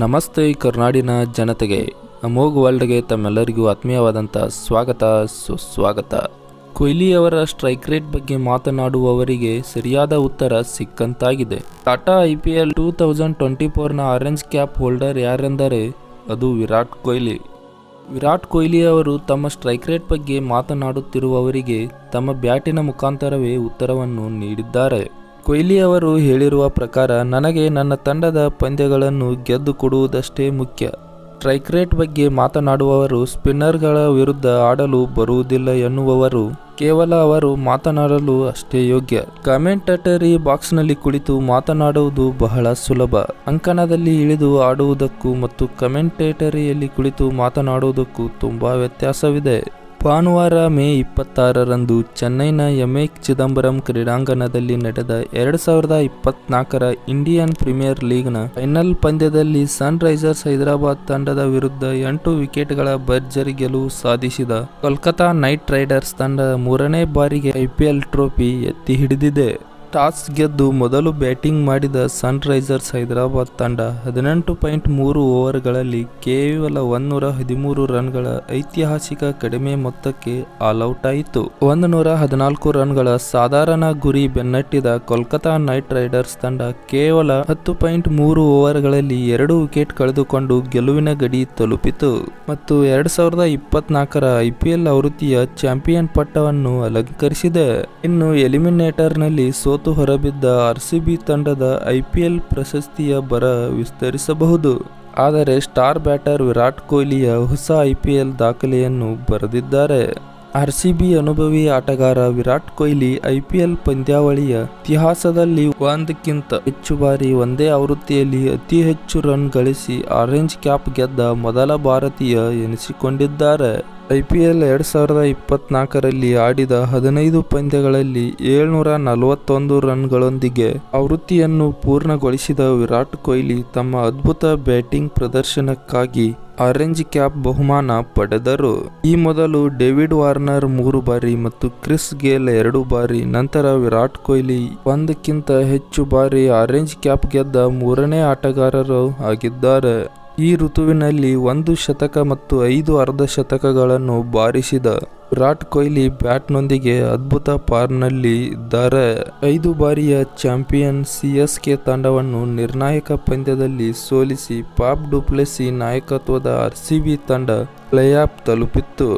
ನಮಸ್ತೆ ಕರ್ನಾಡಿನ ಜನತೆಗೆ, ಅಮೋಘ ವರ್ಲ್ಡ್ಗೆ ತಮ್ಮೆಲ್ಲರಿಗೂ ಆತ್ಮೀಯವಾದಂಥ ಸುಸ್ವಾಗತ. ಕೊಹ್ಲಿಯವರ ಸ್ಟ್ರೈಕ್ ರೇಟ್ ಬಗ್ಗೆ ಮಾತನಾಡುವವರಿಗೆ ಸರಿಯಾದ ಉತ್ತರ ಸಿಕ್ಕಂತಾಗಿದೆ. ಟಾಟಾ IPL 2024ನ ಆರೆಂಜ್ ಕ್ಯಾಪ್ ಹೋಲ್ಡರ್ ಯಾರೆಂದರೆ ಅದು ವಿರಾಟ್ ಕೊಹ್ಲಿ. ವಿರಾಟ್ ಕೊಹ್ಲಿ ಅವರು ತಮ್ಮ ಸ್ಟ್ರೈಕ್ ರೇಟ್ ಬಗ್ಗೆ ಮಾತನಾಡುತ್ತಿರುವವರಿಗೆ ತಮ್ಮ ಬ್ಯಾಟಿನ ಮುಖಾಂತರವೇ ಉತ್ತರವನ್ನು ನೀಡಿದ್ದಾರೆ. ಕೊಹ್ಲಿ ಅವರು ಹೇಳಿರುವ ಪ್ರಕಾರ, ನನಗೆ ನನ್ನ ತಂಡದ ಪಂದ್ಯಗಳನ್ನು ಗೆದ್ದು ಕೊಡುವುದಷ್ಟೇ ಮುಖ್ಯ. ಸ್ಟ್ರೈಕ್ ರೇಟ್ ಬಗ್ಗೆ ಮಾತನಾಡುವವರು ಸ್ಪಿನ್ನರ್ಗಳ ವಿರುದ್ಧ ಆಡಲು ಬರುವುದಿಲ್ಲ ಎನ್ನುವವರು ಕೇವಲ ಅವರು ಮಾತನಾಡಲು ಅಷ್ಟೇ ಯೋಗ್ಯ. ಕಾಮೆಂಟೇಟರಿ ಬಾಕ್ಸ್ನಲ್ಲಿ ಕುಳಿತು ಮಾತನಾಡುವುದು ಬಹಳ ಸುಲಭ. ಅಂಕಣದಲ್ಲಿ ಇಳಿದು ಆಡುವುದಕ್ಕೂ ಮತ್ತು ಕಾಮೆಂಟೇಟರಿಯಲ್ಲಿ ಕುಳಿತು ಮಾತನಾಡುವುದಕ್ಕೂ ತುಂಬಾ ವ್ಯತ್ಯಾಸವಿದೆ. ಭಾನುವಾರ ಮೇ 26ರಂದು ಚೆನ್ನೈನ MA ಚಿದಂಬರಂ ಕ್ರೀಡಾಂಗಣದಲ್ಲಿ ನಡೆದ 2024ರ ಇಂಡಿಯನ್ ಪ್ರೀಮಿಯರ್ ಲೀಗ್ನ ಫೈನಲ್ ಪಂದ್ಯದಲ್ಲಿ ಸನ್ ರೈಸರ್ಸ್ ಹೈದರಾಬಾದ್ ತಂಡದ ವಿರುದ್ಧ 8 ವಿಕೆಟ್ಗಳ ಭರ್ಜರಿ ಗೆಲುವು ಸಾಧಿಸಿದ ಕೋಲ್ಕತಾ ನೈಟ್ ರೈಡರ್ಸ್ ತಂಡ 3ನೇ ಬಾರಿಗೆ IPL ಟ್ರೋಫಿ ಎತ್ತಿ ಹಿಡಿದಿದೆ. ಟಾಸ್ ಗೆದ್ದು ಮೊದಲು ಬ್ಯಾಟಿಂಗ್ ಮಾಡಿದ ಸನ್ ರೈಸರ್ಸ್ ಹೈದರಾಬಾದ್ ತಂಡ 18.3 ಓವರ್ಗಳಲ್ಲಿ ಕೇವಲ 113 ರನ್ಗಳ ಐತಿಹಾಸಿಕ ಕಡಿಮೆ ಮೊತ್ತಕ್ಕೆ ಆಲ್ಔಟ್ ಆಯಿತು. 114 ರನ್ಗಳ ಸಾಧಾರಣ ಗುರಿ ಬೆನ್ನಟ್ಟಿದ ಕೋಲ್ಕತಾ ನೈಟ್ ರೈಡರ್ಸ್ ತಂಡ ಕೇವಲ 10.3 ಓವರ್ಗಳಲ್ಲಿ 2 ವಿಕೆಟ್ ಕಳೆದುಕೊಂಡು ಗೆಲುವಿನ ಗಡಿ ತಲುಪಿತು ಮತ್ತು 2024ರ IPL ಆವೃತ್ತಿಯ ಚಾಂಪಿಯನ್ ಪಟ್ಟವನ್ನು ಅಲಂಕರಿಸಿದೆ. ಇನ್ನು ಎಲಿಮಿನೇಟರ್ನಲ್ಲಿ ಸೋತು ಹೊರಬಿದ್ದ RCB ತಂಡದ IPL ಪ್ರಶಸ್ತಿಯ ಬರ ವಿಸ್ತರಿಸಬಹುದು. ಆದರೆ ಸ್ಟಾರ್ ಬ್ಯಾಟರ್ ವಿರಾಟ್ ಕೊಹ್ಲಿಯ ಹೊಸ IPL ದಾಖಲೆಯನ್ನು ಬರೆದಿದ್ದಾರೆ. RCB ಅನುಭವಿ ಆಟಗಾರ ವಿರಾಟ್ ಕೊಹ್ಲಿ IPL ಪಂದ್ಯಾವಳಿಯ ಇತಿಹಾಸದಲ್ಲಿ ಒಂದಕ್ಕಿಂತ ಹೆಚ್ಚು ಬಾರಿ ಒಂದೇ ಆವೃತ್ತಿಯಲ್ಲಿ ಅತಿ ಹೆಚ್ಚು ರನ್ ಗಳಿಸಿ ಆರೆಂಜ್ ಕ್ಯಾಪ್ ಗೆದ್ದ ಮೊದಲ ಭಾರತೀಯ ಎನಿಸಿಕೊಂಡಿದ್ದಾರೆ. IPL 2024ರಲ್ಲಿ ಆಡಿದ 15 ಪಂದ್ಯಗಳಲ್ಲಿ 741 ರನ್ಗಳೊಂದಿಗೆ ಆವೃತ್ತಿಯನ್ನು ಪೂರ್ಣಗೊಳಿಸಿದ ವಿರಾಟ್ ಕೊಹ್ಲಿ ತಮ್ಮ ಅದ್ಭುತ ಬ್ಯಾಟಿಂಗ್ ಪ್ರದರ್ಶನಕ್ಕಾಗಿ ಆರೆಂಜ್ ಕ್ಯಾಪ್ ಬಹುಮಾನ ಪಡೆದರು. ಈ ಮೊದಲು ಡೇವಿಡ್ ವಾರ್ನರ್ 3 ಬಾರಿ ಮತ್ತು ಕ್ರಿಸ್ ಗೇಲ್ 2 ಬಾರಿ, ನಂತರ ವಿರಾಟ್ ಕೊಹ್ಲಿ ಒಂದಕ್ಕಿಂತ ಹೆಚ್ಚು ಬಾರಿ ಆರೆಂಜ್ ಕ್ಯಾಪ್ ಗೆದ್ದ 3ನೇ ಆಟಗಾರರು ಆಗಿದ್ದಾರೆ. ಈ ಋತುವಿನಲ್ಲಿ 1 ಶತಕ ಮತ್ತು 5 ಅರ್ಧಶತಕಗಳನ್ನು ಬಾರಿಸಿದ ವಿರಾಟ್ ಕೊಹ್ಲಿ ಬ್ಯಾಟ್ನೊಂದಿಗೆ ಅದ್ಭುತ ಫಾರ್ಮ್ನಲ್ಲಿ ಇದ್ದಾರೆ. 5 ಬಾರಿಯ ಚಾಂಪಿಯನ್ CSK ತಂಡವನ್ನು ನಿರ್ಣಾಯಕ ಪಂದ್ಯದಲ್ಲಿ ಸೋಲಿಸಿ ಫಾಫ್ ಡು ಪ್ಲೆಸಿ ನಾಯಕತ್ವದ RCB ತಂಡ ಪ್ಲೇಆಫ್ ತಲುಪಿತ್ತು.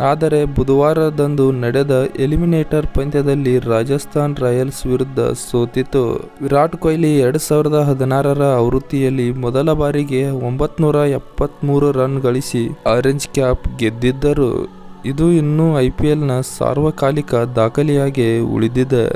ಆದರೆ ಬುಧವಾರದಂದು ನಡೆದ ಎಲಿಮಿನೇಟರ್ ಪಂದ್ಯದಲ್ಲಿ ರಾಜಸ್ಥಾನ್ ರಾಯಲ್ಸ್ ವಿರುದ್ಧ ಸೋತಿತು. ವಿರಾಟ್ ಕೊಹ್ಲಿ 2016ರ ಆವೃತ್ತಿಯಲ್ಲಿ ಮೊದಲ ಬಾರಿಗೆ 973 ರನ್ ಗಳಿಸಿ ಆರೆಂಜ್ ಕ್ಯಾಪ್ ಗೆದ್ದಿದ್ದರು. ಇದು ಇನ್ನೂ IPLನ ಸಾರ್ವಕಾಲಿಕ ದಾಖಲೆಯಾಗಿ ಉಳಿದಿದೆ.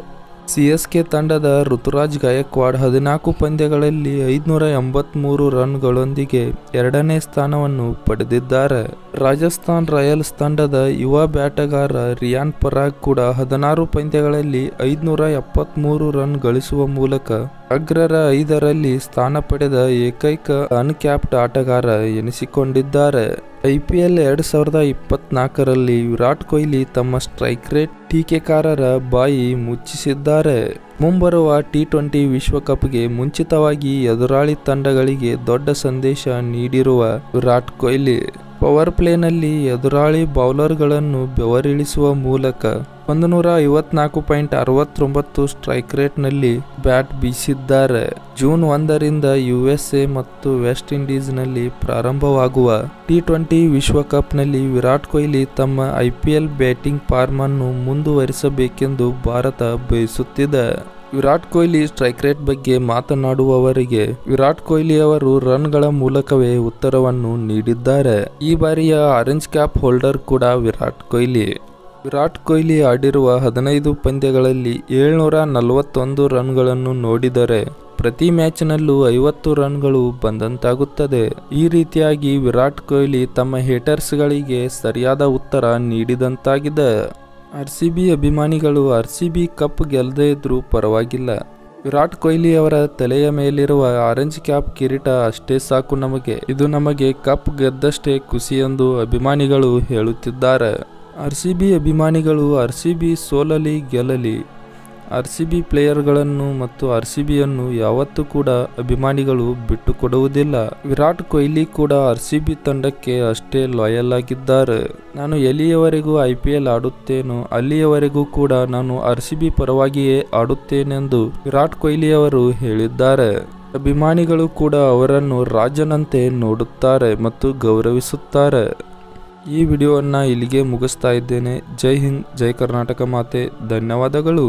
CSK ತಂಡದ ಋತುರಾಜ್ ಗಾಯಕ್ವಾಡ್ 14 ಪಂದ್ಯಗಳಲ್ಲಿ 583 ರನ್ಗಳೊಂದಿಗೆ 2ನೇ ಸ್ಥಾನವನ್ನು ಪಡೆದಿದ್ದಾರೆ. ರಾಜಸ್ಥಾನ್ ರಾಯಲ್ಸ್ ತಂಡದ ಯುವ ಬ್ಯಾಟಗಾರ ರಿಯಾನ್ ಪರಾಗ್ ಕೂಡ 16 ಪಂದ್ಯಗಳಲ್ಲಿ 573 ರನ್ ಗಳಿಸುವ ಮೂಲಕ ಅಗ್ರರ 5ರಲ್ಲಿ ಸ್ಥಾನ ಪಡೆದ ಏಕೈಕ ಅನ್ಕ್ಯಾಪ್ಡ್ ಆಟಗಾರ ಎನಿಸಿಕೊಂಡಿದ್ದಾರೆ. IPL 2024ರಲ್ಲಿ ವಿರಾಟ್ ಕೊಹ್ಲಿ ತಮ್ಮ ಸ್ಟ್ರೈಕ್ ರೇಟ್ ಟೀಕೆಕಾರರ ಬಾಯಿ ಮುಚ್ಚಿಸಿದ್ದಾರೆ. ಮುಂಬರುವ T20 ವಿಶ್ವಕಪ್ಗೆ ಮುಂಚಿತವಾಗಿ ಎದುರಾಳಿ ತಂಡಗಳಿಗೆ ದೊಡ್ಡ ಸಂದೇಶ ನೀಡಿರುವ ವಿರಾಟ್ ಕೊಹ್ಲಿ ಪವರ್ ಪ್ಲೇನಲ್ಲಿ ಎದುರಾಳಿ ಬೌಲರ್ಗಳನ್ನು ಬೆವರಿಳಿಸುವ ಮೂಲಕ 154.69 ಸ್ಟ್ರೈಕ್ ರೇಟ್ನಲ್ಲಿ ಬ್ಯಾಟ್ ಬೀಸಿದ್ದಾರೆ. ಜೂನ್ 1ರಿಂದ USA ಮತ್ತು ವೆಸ್ಟ್ ಇಂಡೀಸ್ನಲ್ಲಿ ಪ್ರಾರಂಭವಾಗುವ T20 ವಿಶ್ವಕಪ್ನಲ್ಲಿ ವಿರಾಟ್ ಕೊಹ್ಲಿ ತಮ್ಮ IPL ಬ್ಯಾಟಿಂಗ್ ಫಾರ್ಮ್ ಅನ್ನು ಮುಂದುವರಿಸಬೇಕೆಂದು ಭಾರತ ಬಯಸುತ್ತಿದೆ. ವಿರಾಟ್ ಕೊಹ್ಲಿ ಸ್ಟ್ರೈಕ್ ರೇಟ್ ಬಗ್ಗೆ ಮಾತನಾಡುವವರಿಗೆ ವಿರಾಟ್ ಕೊಹ್ಲಿ ಅವರು ರನ್ಗಳ ಮೂಲಕವೇ ಉತ್ತರವನ್ನು ನೀಡಿದ್ದಾರೆ. ಈ ಬಾರಿಯ ಆರೆಂಜ್ ಕ್ಯಾಪ್ ಹೋಲ್ಡರ್ ಕೂಡ ವಿರಾಟ್ ಕೊಹ್ಲಿ. ವಿರಾಟ್ ಕೊಹ್ಲಿ ಆಡಿರುವ 15 ಪಂದ್ಯಗಳಲ್ಲಿ 741 ರನ್ಗಳನ್ನು ನೋಡಿದರೆ ಪ್ರತಿ ಮ್ಯಾಚ್ನಲ್ಲೂ 50 ರನ್ಗಳು ಬಂದಂತಾಗುತ್ತದೆ. ಈ ರೀತಿಯಾಗಿ ವಿರಾಟ್ ಕೊಹ್ಲಿ ತಮ್ಮ ಹೇಟರ್ಸ್ಗಳಿಗೆ ಸರಿಯಾದ ಉತ್ತರ ನೀಡಿದಂತಾಗಿದೆ. RCB ಅಭಿಮಾನಿಗಳು RCB ಕಪ್ ಗೆಲ್ಲದೇ ಇದ್ರೂ ಪರವಾಗಿಲ್ಲ, ವಿರಾಟ್ ಕೊಹ್ಲಿ ಅವರ ತಲೆಯ ಮೇಲಿರುವ ಆರೆಂಜ್ ಕ್ಯಾಪ್ ಕಿರೀಟ ಅಷ್ಟೇ ಸಾಕು ನಮಗೆ, ಇದು ನಮಗೆ ಕಪ್ ಗೆದ್ದಷ್ಟೇ ಖುಷಿ ಎಂದು ಅಭಿಮಾನಿಗಳು ಹೇಳುತ್ತಿದ್ದಾರೆ. RCB ಅಭಿಮಾನಿಗಳು RCB ಸೋಲಲಿ ಗೆಲ್ಲಲಿ RCB ಪ್ಲೇಯರ್ಗಳನ್ನು ಮತ್ತು RCBಯನ್ನು ಯಾವತ್ತೂ ಕೂಡ ಅಭಿಮಾನಿಗಳು ಬಿಟ್ಟುಕೊಡುವುದಿಲ್ಲ. ವಿರಾಟ್ ಕೊಹ್ಲಿ ಕೂಡ RCB ತಂಡಕ್ಕೆ ಅಷ್ಟೇ ಲಾಯಲ್ ಆಗಿದ್ದಾರೆ. ನಾನು ಎಲ್ಲಿಯವರೆಗೂ IPL ಆಡುತ್ತೇನೋ ಅಲ್ಲಿಯವರೆಗೂ ಕೂಡ ನಾನು RCB ಪರವಾಗಿಯೇ ಆಡುತ್ತೇನೆಂದು ವಿರಾಟ್ ಕೊಹ್ಲಿ ಅವರು ಹೇಳಿದ್ದಾರೆ. ಅಭಿಮಾನಿಗಳು ಕೂಡ ಅವರನ್ನು ರಾಜನಂತೆ ನೋಡುತ್ತಾರೆ ಮತ್ತು ಗೌರವಿಸುತ್ತಾರೆ. ಈ ವಿಡಿಯೋವನ್ನು ಇಲ್ಲಿಗೆ ಮುಗಿಸ್ತಾ ಇದ್ದೇನೆ. ಜೈ ಹಿಂದ್, ಜೈ ಕರ್ನಾಟಕ ಮಾತೆ. ಧನ್ಯವಾದಗಳು.